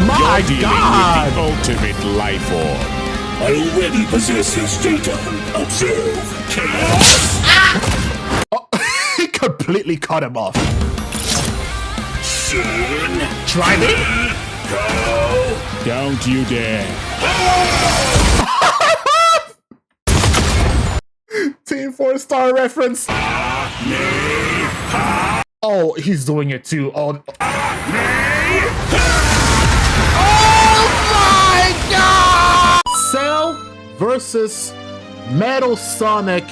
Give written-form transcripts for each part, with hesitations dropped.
My You're dealing God! with the ultimate life form. I already possess his data. Observe chaos. Oh, he completely cut him off. Soon. Try me? Go. Don't you dare. Team 4-star reference. Oh, he's doing it too. Oh, my God! Cell versus Metal Sonic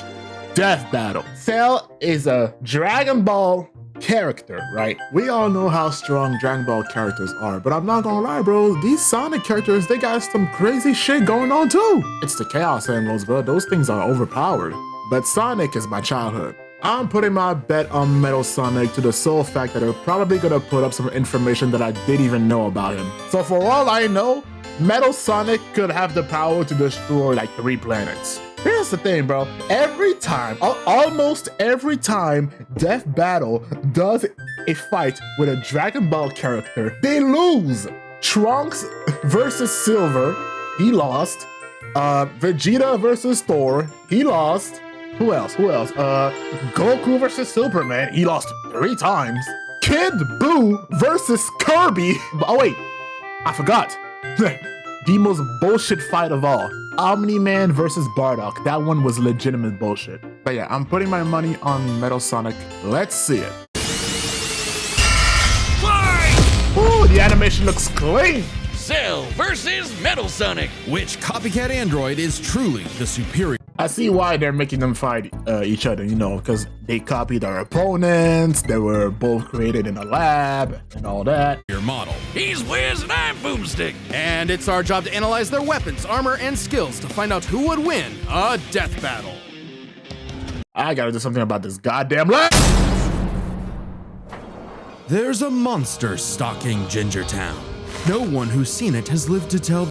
Death Battle. Cell is a Dragon Ball character, right? We all know how strong Dragon Ball characters are, but I'm not gonna lie, bro. These Sonic characters, they got some crazy shit going on too. It's the Chaos Emeralds, bro. Those things are overpowered. But Sonic is my childhood. I'm putting my bet on Metal Sonic to the sole fact that they're probably gonna put up some information that I didn't even know about him. So for all I know, Metal Sonic could have the power to destroy like 3 planets. Here's the thing, bro. Every time, almost every time Death Battle does a fight with a Dragon Ball character, they lose. Trunks versus Silver, he lost. Vegeta versus Thor, he lost. Who else? Goku versus Superman, he lost 3 times. Kid Buu versus Kirby. Oh wait, I forgot. The most bullshit fight of all. Omni-Man versus Bardock. That one was legitimate bullshit. But yeah, I'm putting my money on Metal Sonic. Let's see it. Ooh, the animation looks clean. Cell versus Metal Sonic. Which copycat android is truly the superior? I see why they're making them fight each other, you know, because they copied their opponents, they were both created in a lab, and all that. Your model. He's Wiz and I'm Boomstick. And it's our job to analyze their weapons, armor, and skills to find out who would win a death battle. I gotta do something about this goddamn lab! There's a monster stalking Ginger Town. No one who's seen it has lived to tell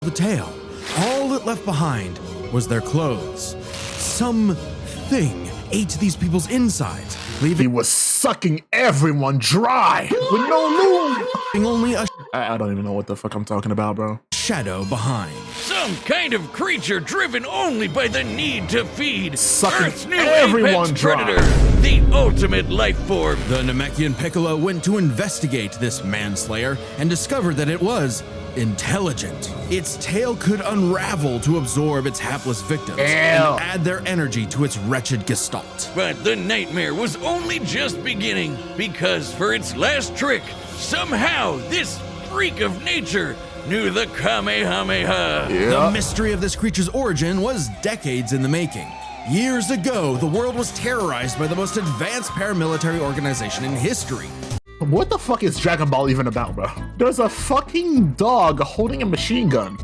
the tale. All it left behind was their clothes. Something ate these people's insides, He leaving was sucking everyone dry with no lube. only a I don't even know what the fuck I'm talking about, bro. shadow behind. Some kind of creature driven only by the need to feed. Sucking Earth's new everyone apex dry. predator, the ultimate life form. The Namekian Piccolo went to investigate this manslayer and discovered that it was intelligent. Its tail could unravel to absorb its hapless victims and add their energy to its wretched gestalt. But the nightmare was only just beginning, because for its last trick, somehow this freak of nature knew the Kamehameha. The mystery of this creature's origin was decades in the making. Years ago, the world was terrorized by the most advanced paramilitary organization in history. What the fuck is Dragon Ball even about, bro? There's a fucking dog holding a machine gun.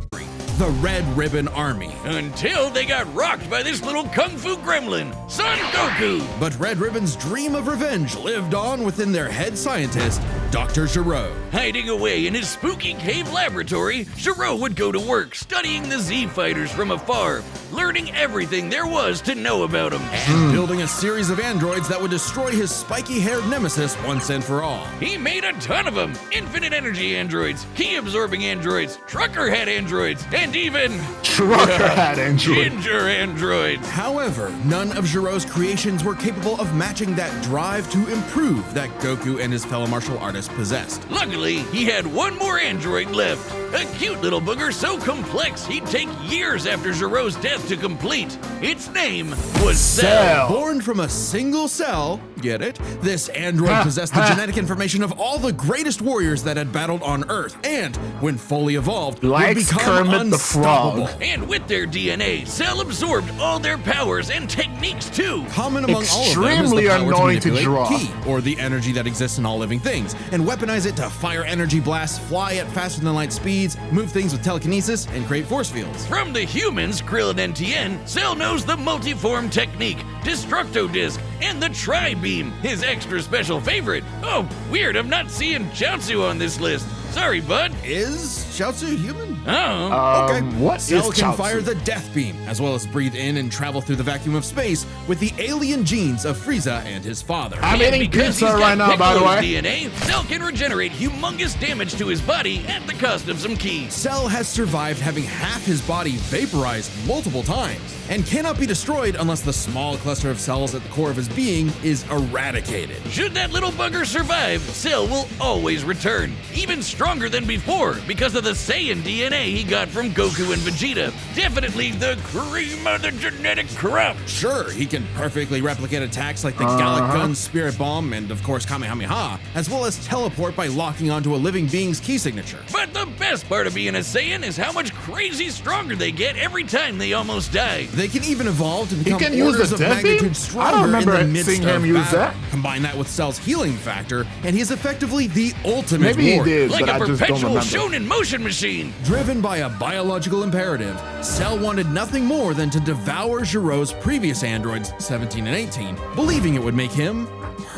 The Red Ribbon Army. Until they got rocked by this little kung fu gremlin, Son Goku. But Red Ribbon's dream of revenge lived on within their head scientist, Dr. Giro. Hiding away in his spooky cave laboratory, Giro would go to work studying the Z fighters from afar, learning everything there was to know about them. And building a series of androids that would destroy his spiky-haired nemesis once and for all. He made a ton of them. Infinite energy androids, key-absorbing androids, trucker head androids, and even Trucker hat android. ginger androids. However, none of Giro's creations were capable of matching that drive to improve that Goku and his fellow martial artists possessed. Luckily, he had one more android left. A cute little booger so complex he'd take years after Giro's death to complete. Its name was Cell. Born from a single cell, get it? This android possessed the genetic information of all the greatest warriors that had battled on Earth, and when fully evolved, would Likes become Kermit the unstoppable. Frog. And with their DNA, Cell absorbed all their powers and techniques too. Common among all of them is the Extremely power annoying to manipulate draw. Ki, or the energy that exists in all living things, and weaponize it to fire energy blasts, fly at faster than light speeds, move things with telekinesis, and create force fields. From the humans, Krillin and Tien, Cell knows the multiform technique, Destructo Disc, and the Tri-Beam, his extra special favorite. Oh, weird, I'm not seeing Chaozu on this list. Sorry, bud. Is Chaozu human? Oh, Okay. What Cell is can Chaozu? fire the Death Beam, as well as breathe in and travel through the vacuum of space with the alien genes of Frieza and his father. I'm and eating because pizza he's got right now, by the Piccolo's way. DNA, Cell can regenerate humongous damage to his body at the cost of some keys. Cell has survived having half his body vaporized multiple times and cannot be destroyed unless the small cluster of cells at the core of his being is eradicated. Should that little bugger survive, Cell will always return, even stronger than before because of the Saiyan DNA he got from Goku and Vegeta. Definitely the cream of the genetic crop. Sure, he can perfectly replicate attacks like the Gallic Gun, Spirit Bomb, and of course Kamehameha, as well as teleport by locking onto a living being's key signature. But the best part of being a Saiyan is how much crazy stronger they get every time they almost die. They can even evolve to become can use orders the of Death Beam? magnitude I stronger don't remember in the midst seeing him of use battle. that. Combine that with Cell's healing factor, and he is effectively the ultimate Maybe he warrior. did, Like but a I just don't perpetual remember. shonen motion machine. Driven by a biological imperative, Cell wanted nothing more than to devour Giro's previous androids, 17 and 18, believing it would make him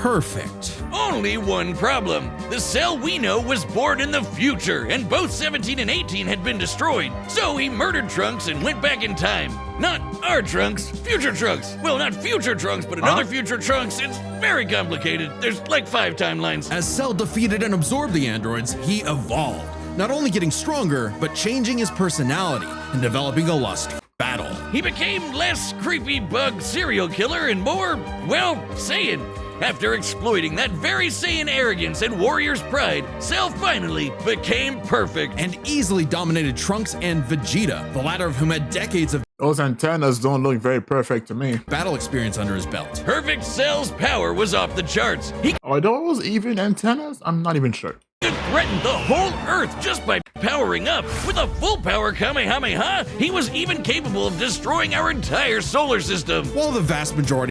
perfect. Only one problem. The Cell we know was born in the future, and both 17 and 18 had been destroyed. So he murdered Trunks and went back in time. Not our Trunks, future Trunks. Well, not future Trunks, but another future Trunks. It's very complicated. There's like 5 timelines. As Cell defeated and absorbed the androids, he evolved, not only getting stronger, but changing his personality and developing a lust for battle. He became less creepy bug serial killer and more, well, Saiyan. After exploiting that very Saiyan arrogance and warrior's pride, Cell finally became perfect. And easily dominated Trunks and Vegeta, the latter of whom had decades of Those antennas don't look very perfect to me. battle experience under his belt. Perfect Cell's power was off the charts. He Are those even antennas? I'm not even sure. could threaten the whole Earth just by powering up. With a full power Kamehameha, he was even capable of destroying our entire solar system. While the vast majority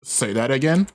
Say that again.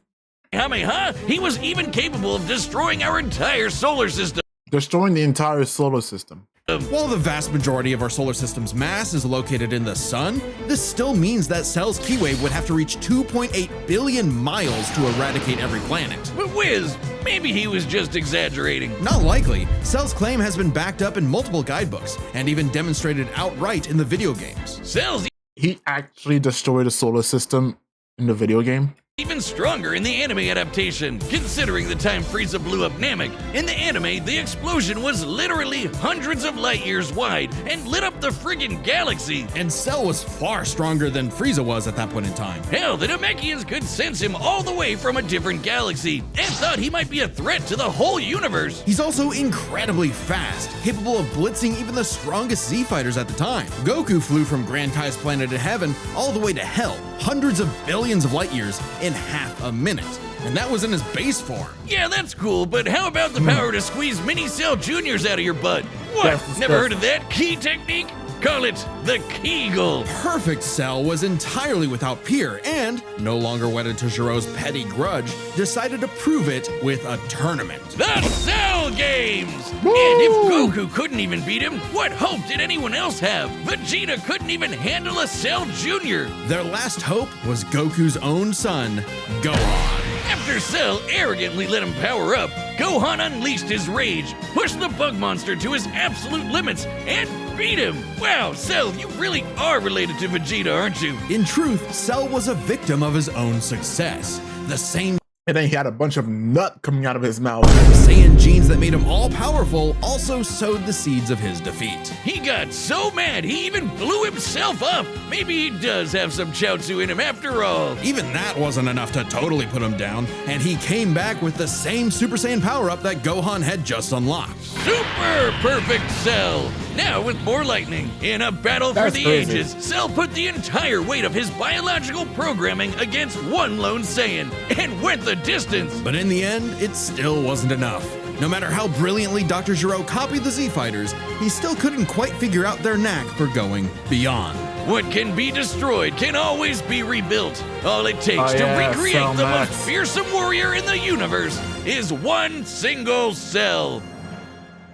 Kamehameha, he was even capable of destroying our entire solar system. Destroying the entire solar system. While the vast majority of our solar system's mass is located in the sun, this still means that Cell's key wave would have to reach 2.8 billion miles to eradicate every planet. But Wiz, maybe he was just exaggerating. Not likely. Cell's claim has been backed up in multiple guidebooks and even demonstrated outright in the video games. Cell's He actually destroyed the solar system in the video game. even stronger in the anime adaptation, considering the time Frieza blew up Namek. In the anime, the explosion was literally hundreds of light years wide and lit up the friggin' galaxy. And Cell was far stronger than Frieza was at that point in time. Hell, the Namekians could sense him all the way from a different galaxy and thought he might be a threat to the whole universe. He's also incredibly fast, capable of blitzing even the strongest Z fighters at the time. Goku flew from Grand Kai's planet in heaven all the way to hell, hundreds of billions of light years in half a minute. And that was in his base form. Yeah, that's cool, but how about the power to squeeze mini Cell Juniors out of your butt? What? That's Never heard of that key technique? Call it the Kegel. Perfect Cell was entirely without peer and, no longer wedded to Giro's petty grudge, decided to prove it with a tournament. The Cell Games! Woo! And if Goku couldn't even beat him, what hope did anyone else have? Vegeta couldn't even handle a Cell Jr. Their last hope was Goku's own son, Gohan. After Cell arrogantly let him power up, Gohan unleashed his rage, pushed the bug monster to his absolute limits, and beat him. Wow, Cell, you really are related to Vegeta, aren't you? In truth, Cell was a victim of his own success. The same And then he had a bunch of nut coming out of his mouth. Saiyan genes that made him all-powerful also sowed the seeds of his defeat. He got so mad he even blew himself up. Maybe he does have some Chaozu in him after all. Even that wasn't enough to totally put him down, and he came back with the same Super Saiyan power-up that Gohan had just unlocked. Super perfect Cell. Now with more lightning. In a battle for That's the crazy. ages, Cell put the entire weight of his biological programming against one lone Saiyan and went the distance. But in the end, it still wasn't enough. No matter how brilliantly Dr. Gero copied the Z-Fighters, he still couldn't quite figure out their knack for going beyond. What can be destroyed can always be rebuilt. All it takes to yeah, recreate Cell the Max. most fearsome warrior in the universe is one single Cell.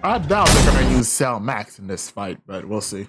I doubt they're gonna use Cell Max in this fight, but we'll see.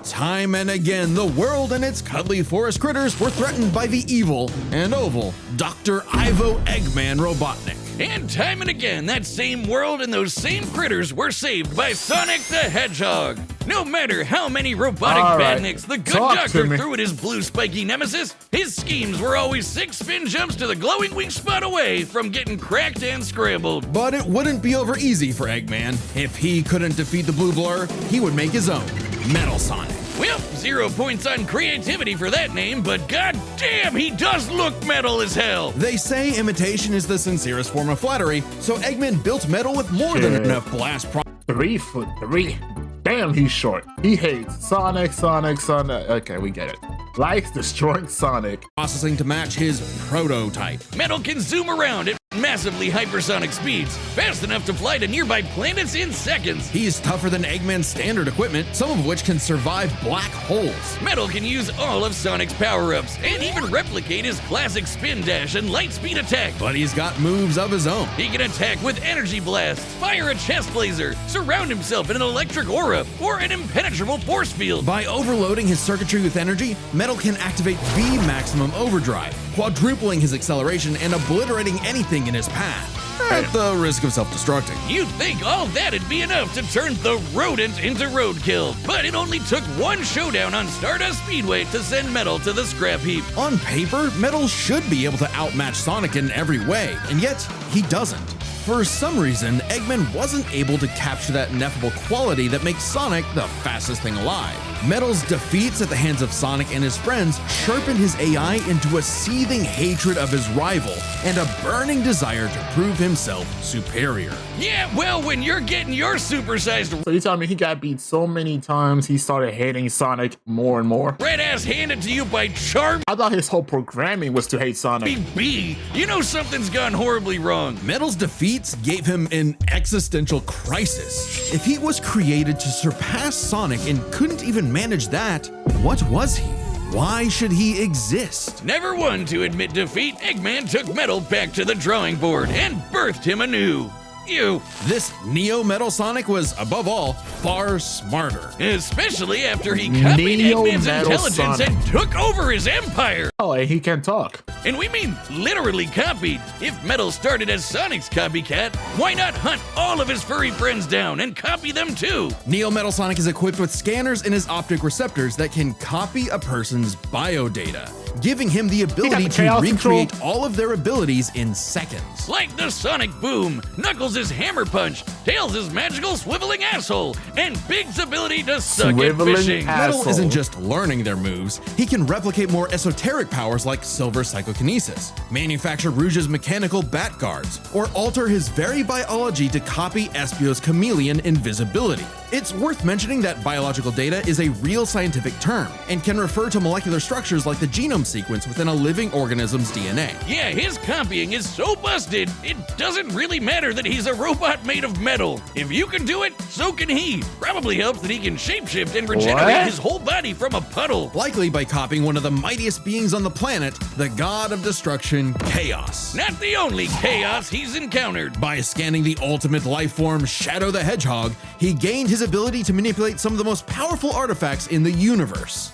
Time and again, the world and its cuddly forest critters were threatened by the evil and oval Dr. Ivo Eggman Robotnik. And time and again, that same world and those same critters were saved by Sonic the Hedgehog. No matter how many robotic All right. badniks the good Talk to doctor me. threw at his blue spiky nemesis, his schemes were always 6 spin jumps to the glowing weak spot away from getting cracked and scrambled. But it wouldn't be over easy for Eggman. If he couldn't defeat the blue blur, he would make his own, Metal Sonic. Well, 0 points on creativity for that name, but goddamn, he does look metal as hell. They say imitation is the sincerest form of flattery, so Eggman built Metal with more than Shit. enough blast 3'3". Damn, he's short. He hates Sonic. Okay, we get it. Likes destroying Sonic. processing to match his prototype. Metal can zoom around at massively hypersonic speeds, fast enough to fly to nearby planets in seconds. He's tougher than Eggman's standard equipment, some of which can survive black holes. Metal can use all of Sonic's power-ups, and even replicate his classic spin dash and light speed attack. But he's got moves of his own. He can attack with energy blasts, fire a chest laser, surround himself in an electric aura, or an impenetrable force field. By overloading his circuitry with energy, Metal can activate V Maximum Overdrive, quadrupling his acceleration and obliterating anything in his path, at the risk of self-destructing. You'd think all that'd be enough to turn the rodent into roadkill, but it only took one showdown on Stardust Speedway to send Metal to the scrap heap. On paper, Metal should be able to outmatch Sonic in every way, and yet he doesn't. For some reason, Eggman wasn't able to capture that ineffable quality that makes Sonic the fastest thing alive. Metal's defeats at the hands of Sonic and his friends sharpened his AI into a seething hatred of his rival and a burning desire to prove himself superior. Yeah, well, when you're getting your supersized So you telling me he got beat so many times he started hating Sonic more and more? red ass handed to you by Charm I thought his whole programming was to hate Sonic. B, you know something's gone horribly wrong. Metal's defeats gave him an existential crisis. If he was created to surpass Sonic and couldn't even manage that, what was he? Why should he exist? Never one to admit defeat, Eggman took Metal back to the drawing board and birthed him anew. You. This Neo Metal Sonic was, above all, far smarter. Especially after he copied Neo Eggman's Metal intelligence Sonic. and took over his empire. Oh, and he can talk. And we mean literally copied. If Metal started as Sonic's copycat, why not hunt all of his furry friends down and copy them too? Neo Metal Sonic is equipped with scanners in his optic receptors that can copy a person's biodata, giving him the ability the to chaos recreate control. all of their abilities in seconds. Like the Sonic Boom, Knuckles' hammer punch, Tails' magical swiveling asshole, and Big's ability to suck at Swiveling fishing. ass- Metal isn't just learning their moves, he can replicate more esoteric powers like silver psychokinesis, manufacture Rouge's mechanical bat guards, or alter his very biology to copy Espio's chameleon invisibility. It's worth mentioning that biological data is a real scientific term and can refer to molecular structures like the genome sequence within a living organism's DNA. Yeah, his copying is so busted, it doesn't really matter that he's a robot made of metal. If you can do it, so can he. Probably helps that he can shapeshift and regenerate What? his whole body from a puddle. Likely by copying one of the mightiest beings on the planet, the god of destruction, Chaos. Not the only chaos he's encountered. By scanning the ultimate life form, Shadow the Hedgehog, he gained his ability to manipulate some of the most powerful artifacts in the universe.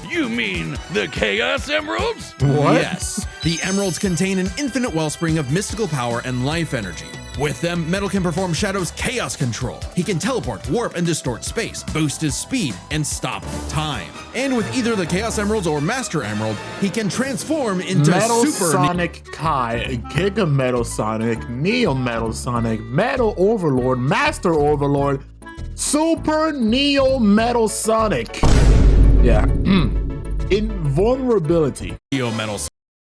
You mean the Chaos Emeralds? What? Yes, the emeralds contain an infinite wellspring of mystical power and life energy. With them, Metal can perform Shadow's chaos control. He can teleport, warp, and distort space, boost his speed, and stop time. And with either the Chaos Emeralds or Master Emerald, he can transform into Metal Super Sonic Kai, Giga Metal Sonic, Neo Metal Sonic, Metal Overlord, Master Overlord, Super Neo Metal Sonic. Yeah. Invulnerability. Neo Metal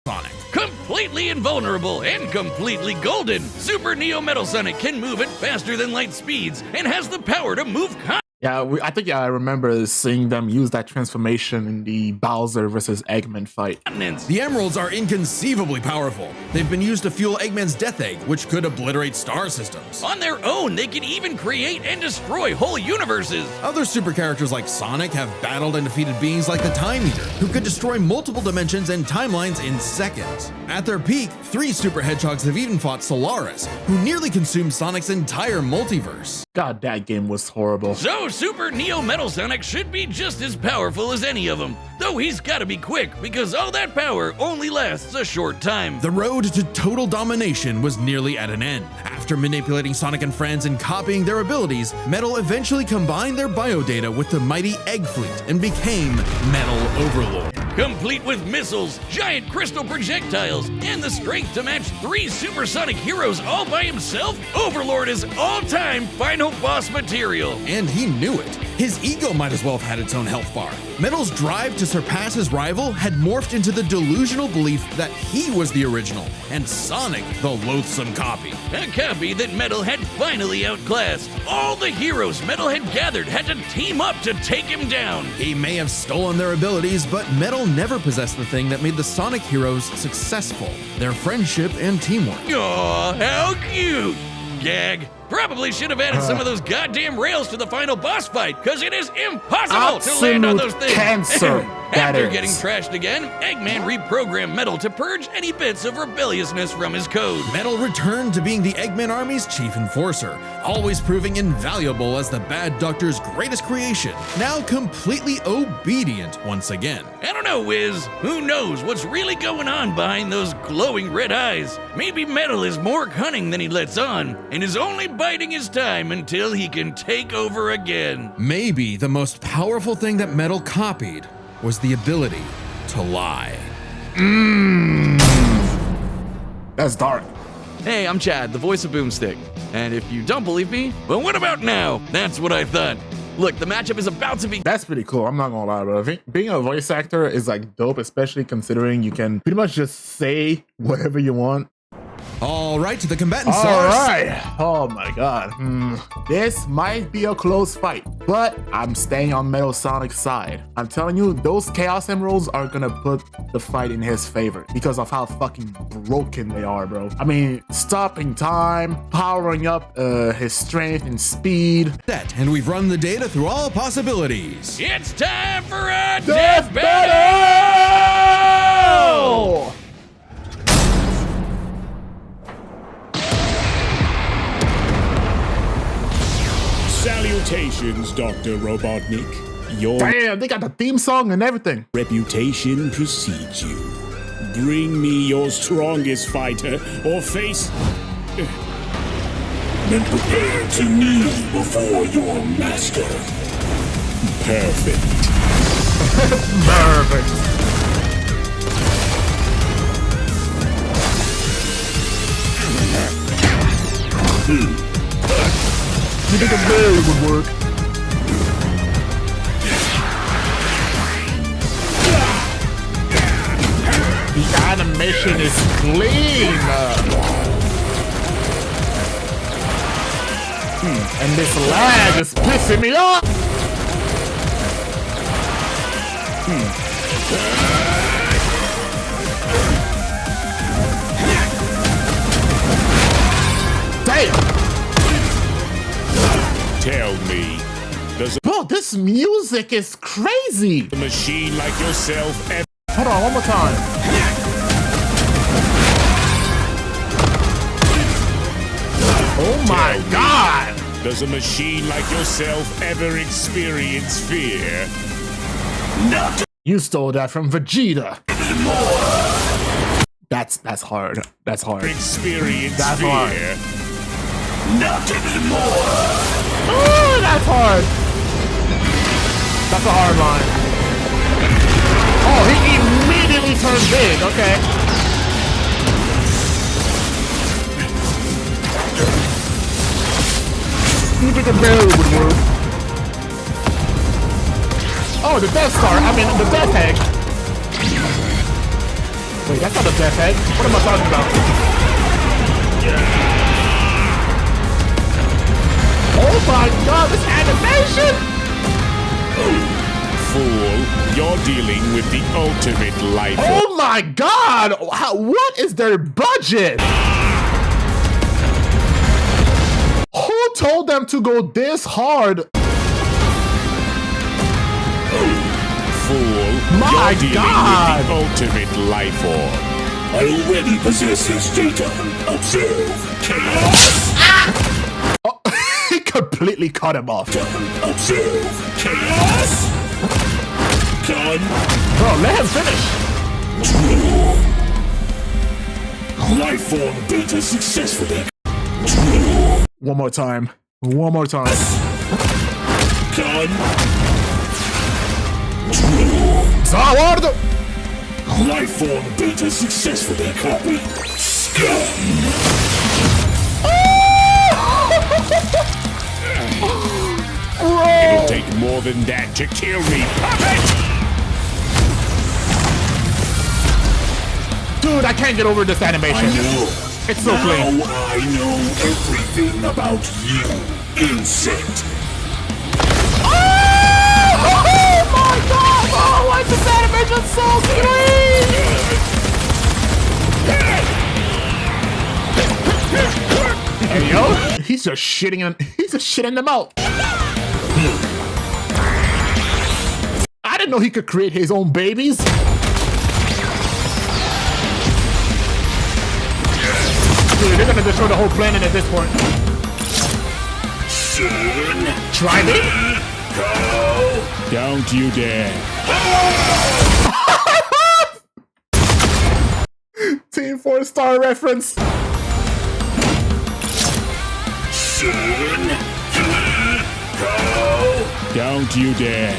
Sonic. Completely invulnerable and completely golden, Super Neo Metal Sonic can move at faster than light speeds and has the power to move Yeah, I think I remember seeing them use that transformation in the Bowser versus Eggman fight. continents. The emeralds are inconceivably powerful. They've been used to fuel Eggman's Death Egg, which could obliterate star systems. On their own, they can even create and destroy whole universes. Other super characters like Sonic have battled and defeated beings like the Time Eater, who could destroy multiple dimensions and timelines in seconds. At their peak, 3 super hedgehogs have even fought Solaris, who nearly consumed Sonic's entire multiverse. God, that game was horrible. So Super Neo Metal Sonic should be just as powerful as any of them, though he's gotta be quick because all that power only lasts a short time. The road to total domination was nearly at an end. After manipulating Sonic and friends and copying their abilities, Metal eventually combined their biodata with the mighty Egg Fleet and became Metal Overlord. Complete with missiles, giant crystal projectiles, and the strength to match 3 supersonic heroes all by himself, Overlord is all-time final boss material. And he knew it. His ego might as well have had its own health bar. Metal's drive to surpass his rival had morphed into the delusional belief that he was the original, and Sonic the loathsome copy. A copy that Metal had finally outclassed. All the heroes Metal had gathered had to team up to take him down. He may have stolen their abilities, but Metal never possessed the thing that made the Sonic heroes successful: their friendship and teamwork. Aw, how cute! Gag. Probably should have added some of those goddamn rails to the final boss fight, because it is impossible to land on those things. Cancer. After getting trashed again, Eggman reprogrammed Metal to purge any bits of rebelliousness from his code. Metal returned to being the Eggman Army's chief enforcer, always proving invaluable as the Bad Doctor's greatest creation, now completely obedient once again. I don't know, Wiz. Who knows what's really going on behind those glowing red eyes? Maybe Metal is more cunning than he lets on, and is only biding his time until he can take over again. Maybe the most powerful thing that Metal copied was the ability to lie. That's dark. Hey, I'm Chad, the voice of Boomstick. And if you don't believe me, But what about now? That's what I thought. look, the matchup is about to be. That's pretty cool. I'm not gonna lie, bro. I think being a voice actor is like dope, especially considering you can pretty much just say whatever you want. All right, the combatants All are. right. Oh my god. This might be a close fight, but I'm staying on Metal Sonic's side. I'm telling you, those Chaos Emeralds are gonna put the fight in his favor because of how fucking broken they are, bro. I mean, stopping time, powering up his strength and speed. Set, and we've run the data through all possibilities. It's time for a Death death battle! Salutations, Dr. Robotnik. Your Damn, they got the theme song and everything. reputation precedes you. Bring me your strongest fighter or face. Then prepare to kneel before your master. Perfect. Perfect. You think a berry would work? The animation is clean. And this lag is pissing me off. Damn. Tell me, does Bro, this music is crazy. a machine like yourself ever Hold on, one more time. Oh my god! Does a machine like yourself ever experience fear? Not You stole that from Vegeta. anymore. That's hard. That's hard. Experience That's fear. hard. Not anymore. Oh, that's hard. That's a hard line. Oh, he immediately turned big. Okay. You think a barrel would work? Oh, the Death Star. I mean, the Death Egg. Wait, that's not the Death Egg. What am I talking about? Oh my god, this animation! Fool, you're dealing with the ultimate life form. Oh my god! What is their budget? Who told them to go this hard? Fool, My you're dealing God. with the ultimate life form. I already possess his data. Observe chaos. Oh, he completely completely cut him off. Observe chaos. Done. Bro, let him finish. Life form beta successfully. One more time. One more time. Done. Zawardo! Life form beta successfully copied. Scum. It'll take more than that to kill me, puppet! Dude, I can't get over this animation. It's so clean. Now I know everything about you, insect. Oh my god! Oh, why is this animation so clean? Hey yo, he's just shitting them out. I didn't know he could create his own babies. Dude, they're gonna destroy the whole planet at this point. Try me? Don't you dare. Team 4-star reference. Don't you dare.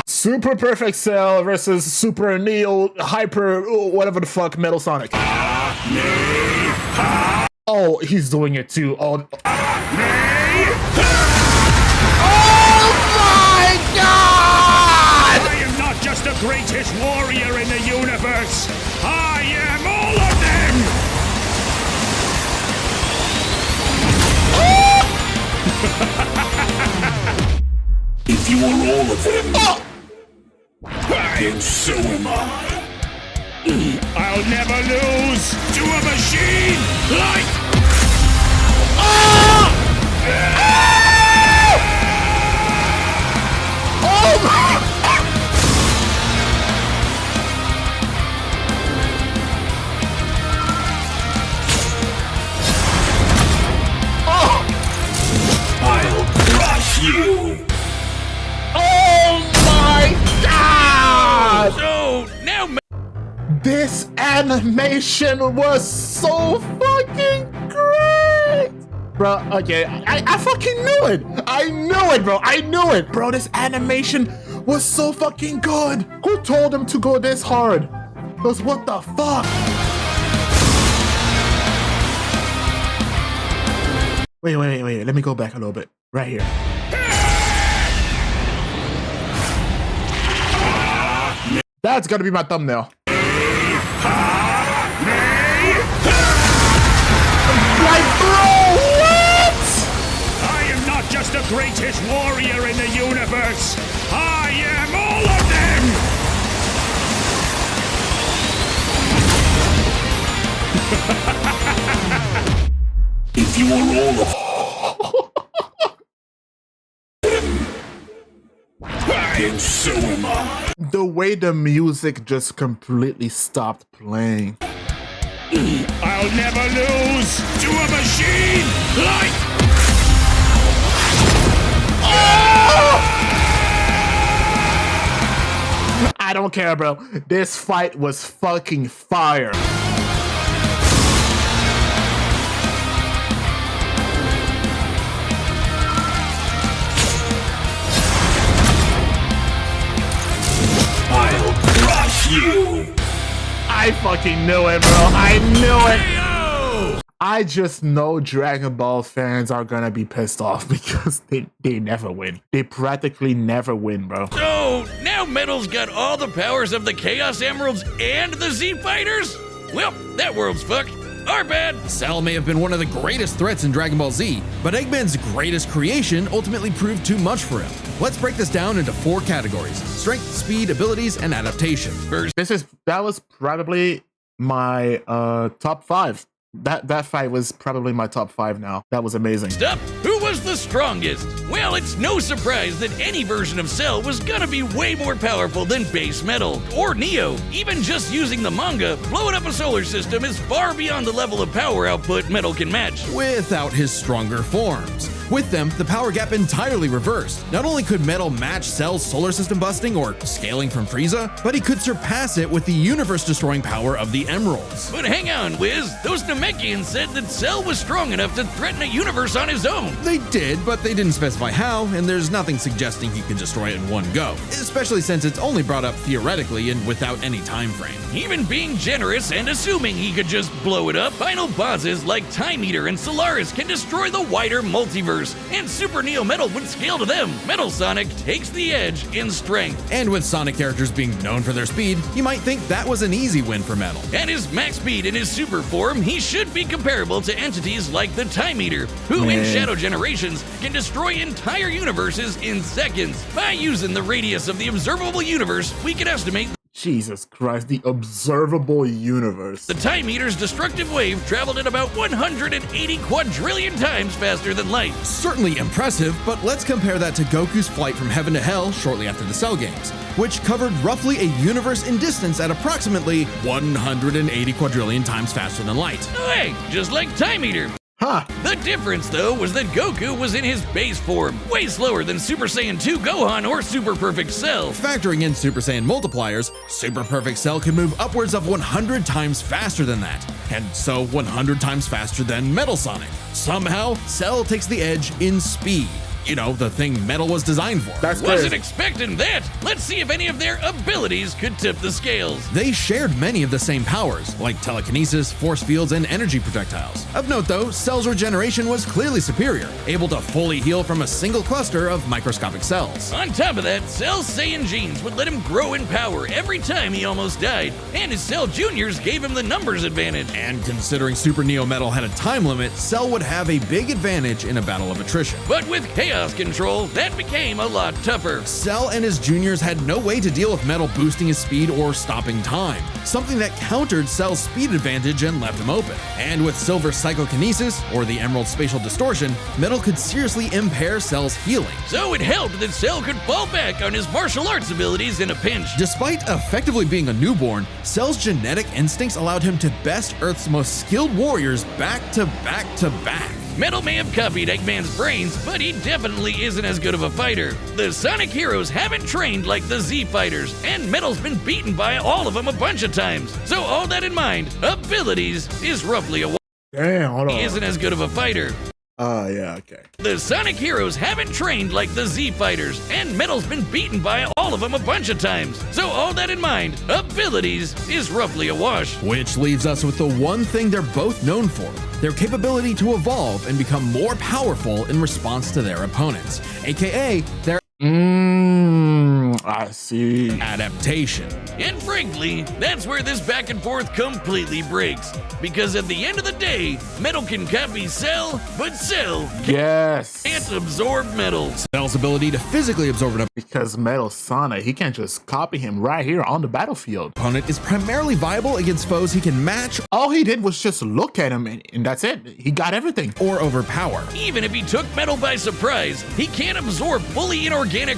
Super Perfect Cell versus Super Neo Hyper whatever the fuck Metal Sonic. Oh, he's doing it too. Oh my god! I am not just the greatest warrior in the universe. I am all of them. If you are all of them, then so am I. I'll never lose to a machine like... I'll crush you. Oh my god! So now, This animation was so fucking great! Bro, okay, I fucking knew it! I knew it, bro! I knew it! Bro, this animation was so fucking good! Who told him to go this hard? Because what the fuck? Wait, let me go back a little bit. Right here. That's gotta be my thumbnail. Like, bro, what? I am not just the greatest warrior in the universe. I am all of them. If you are all of them, then so am I. The way the music just completely stopped playing. I'll never lose to a machine like... I don't care, bro. This fight was fucking fire. I'll crush you. I fucking knew it, bro. I knew it. I just know Dragon Ball fans are gonna be pissed off because they never win. They practically never win, bro. So now Metal's got all the powers of the Chaos Emeralds and the Z Fighters? Well, that world's fucked. Our bad. Cell may have been one of the greatest threats in Dragon Ball Z, but Eggman's greatest creation ultimately proved too much for him. Let's break this down into 4 categories: strength, speed, abilities, and adaptation. That was probably my top 5. That fight was probably my top 5 now. That was amazing. Up, who was the strongest? Well, it's no surprise that any version of Cell was gonna be way more powerful than base Metal or Neo. Even just using the manga, blowing up a solar system is far beyond the level of power output Metal can match. Without his stronger forms. With them, the power gap entirely reversed. Not only could Metal match Cell's solar system busting or scaling from Frieza, but he could surpass it with the universe-destroying power of the Emeralds. But hang on, Wiz. Those Namekians said that Cell was strong enough to threaten a universe on his own. They did, but they didn't specify how, and there's nothing suggesting he could destroy it in one go, especially since it's only brought up theoretically and without any time frame. Even being generous and assuming he could just blow it up, final bosses like Time Eater and Solaris can destroy the wider multiverse, and Super Neo Metal would scale to them. Metal Sonic takes the edge in strength. And with Sonic characters being known for their speed, you might think that was an easy win for Metal. At his max speed in his super form, he should be comparable to entities like the Time Eater, who in Shadow Generations can destroy entire universes in seconds. By using the radius of the observable universe, we can estimate Jesus Christ, the observable universe. the Time Eater's destructive wave traveled at about 180 quadrillion times faster than light. Certainly impressive, but let's compare that to Goku's flight from heaven to hell shortly after the Cell games, which covered roughly a universe in distance at approximately 180 quadrillion times faster than light. Oh, hey, just like Time Eater. Huh. The difference, though, was that Goku was in his base form, way slower than Super Saiyan 2 Gohan or Super Perfect Cell. Factoring in Super Saiyan multipliers, Super Perfect Cell can move upwards of 100 times faster than that, and so 100 times faster than Metal Sonic. Somehow, Cell takes the edge in speed. You know, the thing Metal was designed for. That's Wasn't crazy. expecting that. Let's see if any of their abilities could tip the scales. They shared many of the same powers, like telekinesis, force fields, and energy projectiles. Of note though, Cell's regeneration was clearly superior, able to fully heal from a single cluster of microscopic cells. On top of that, Cell's Saiyan genes would let him grow in power every time he almost died, and his Cell Juniors gave him the numbers advantage. And considering Super Neo Metal had a time limit, Cell would have a big advantage in a battle of attrition. But with Chaos Control, that became a lot tougher. Cell and his juniors had no way to deal with Metal boosting his speed or stopping time, something that countered Cell's speed advantage and left him open. And with Silver's psychokinesis, or the Emerald spatial distortion, Metal could seriously impair Cell's healing. So it helped that Cell could fall back on his martial arts abilities in a pinch. Despite effectively being a newborn, Cell's genetic instincts allowed him to best Earth's most skilled warriors back to back to back. Metal may have copied Eggman's brains, but he definitely isn't as good of a fighter. The Sonic heroes haven't trained like the Z fighters, and Metal's been beaten by all of them a bunch of times. So all that in mind, abilities is roughly a Damn, hold he on. isn't as good of a fighter. Oh, yeah, okay. The Sonic heroes haven't trained like the Z fighters, and Metal's been beaten by all of them a bunch of times. So all that in mind, abilities is roughly a wash. Which leaves us with the one thing they're both known for, their capability to evolve and become more powerful in response to their opponents, aka their I see. adaptation. And frankly, that's where this back and forth completely breaks. Because at the end of the day, Metal can copy Cell, but Cell Yes. can't absorb Metal. Cell's ability to physically absorb an Because Metal Sonic, he can't just copy him right here on the battlefield. opponent is primarily viable against foes he can match All he did was just look at him, and that's it. He got everything. or overpower. Even if he took Metal by surprise, he can't absorb fully inorganic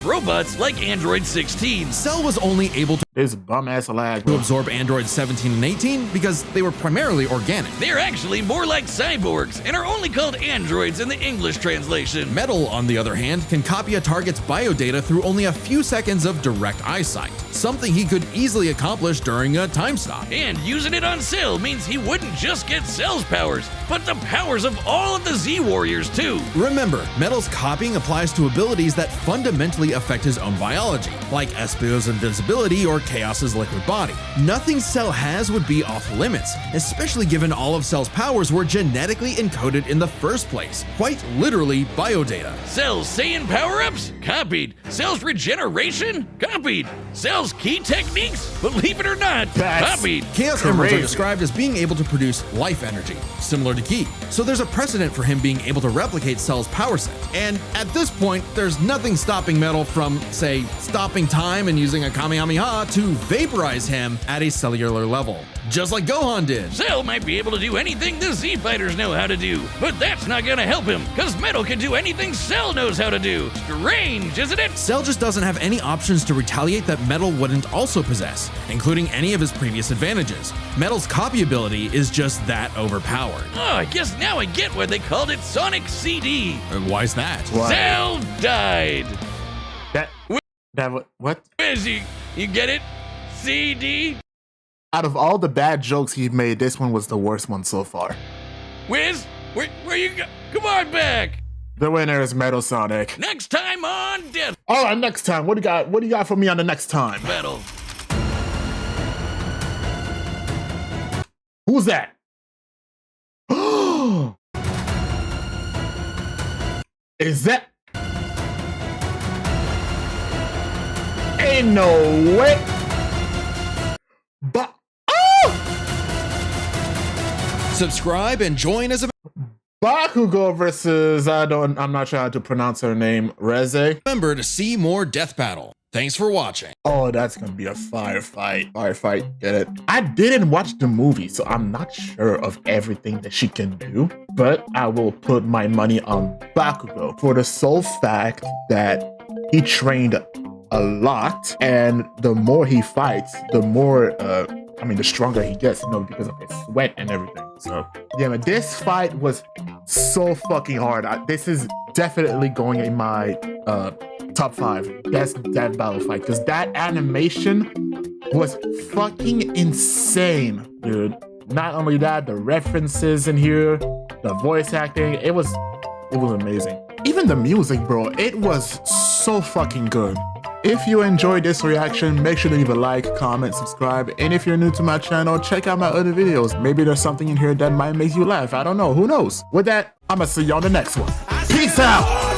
robots like Android 16. Cell was only able This bum-ass lag, to bro. absorb Androids 17 and 18 because they were primarily organic. They're actually more like cyborgs and are only called androids in the English translation. Metal, on the other hand, can copy a target's biodata through only a few seconds of direct eyesight, something he could easily accomplish during a time stop. And using it on Cell means he wouldn't just get Cell's powers, but the powers of all of the Z Warriors too. Remember, Metal's copying applies to abilities that fundamentally affect his own biology, like Espio's invincibility or Chaos's liquid body. Nothing Cell has would be off limits, especially given all of Cell's powers were genetically encoded in the first place, quite literally biodata. Cell's Saiyan power-ups? Copied. Cell's regeneration? Copied. Cell's key techniques? Believe it or not, That's copied. Chaos Emeralds are crazy. described as being able to produce life energy, similar to Ki. So there's a precedent for him being able to replicate Cell's power set. And at this point, there's nothing stopping Metal from, say, stopping time and using a Kamehameha to vaporize him at a cellular level. just like Gohan did. Cell might be able to do anything the Z Fighters know how to do, but that's not gonna help him, cause Metal can do anything Cell knows how to do. Strange, isn't it? Cell just doesn't have any options to retaliate that Metal wouldn't also possess, including any of his previous advantages. Metal's copy ability is just that overpowered. Oh, I guess now I get why they called it Sonic CD. Why's that? Cell died. What? Wiz, you get it? CD? Out of all the bad jokes he made, this one was the worst one so far. Wiz, where you go? Come on back. The winner is Metal Sonic. Next time on Death All right, next time. What do you got? What do you got for me on the next time? Battle. Who's that? Is that? Ain't no way. But Subscribe and join as a Bakugo versus I'm not sure how to pronounce her name. Reze. member to see more Death Battle. Thanks for watching. Oh, that's gonna be a firefight. Firefight, get it? I didn't watch the movie, so I'm not sure of everything that she can do, but I will put my money on Bakugo for the sole fact that he trained a lot, and the more he fights, the more, the stronger he gets, because of his sweat and everything. So, yeah, but this fight was so fucking hard. This is definitely going in my, top 5 best Death Battle fight, because that animation was fucking insane, dude. Not only that, the references in here, the voice acting, it was amazing. Even the music, bro, it was so fucking good. If you enjoyed this reaction, make sure to leave a like, comment, subscribe, and if you're new to my channel, check out my other videos. Maybe there's something in here that might make you laugh. I don't know. Who knows? With that, I'm gonna see you on the next one. Peace out!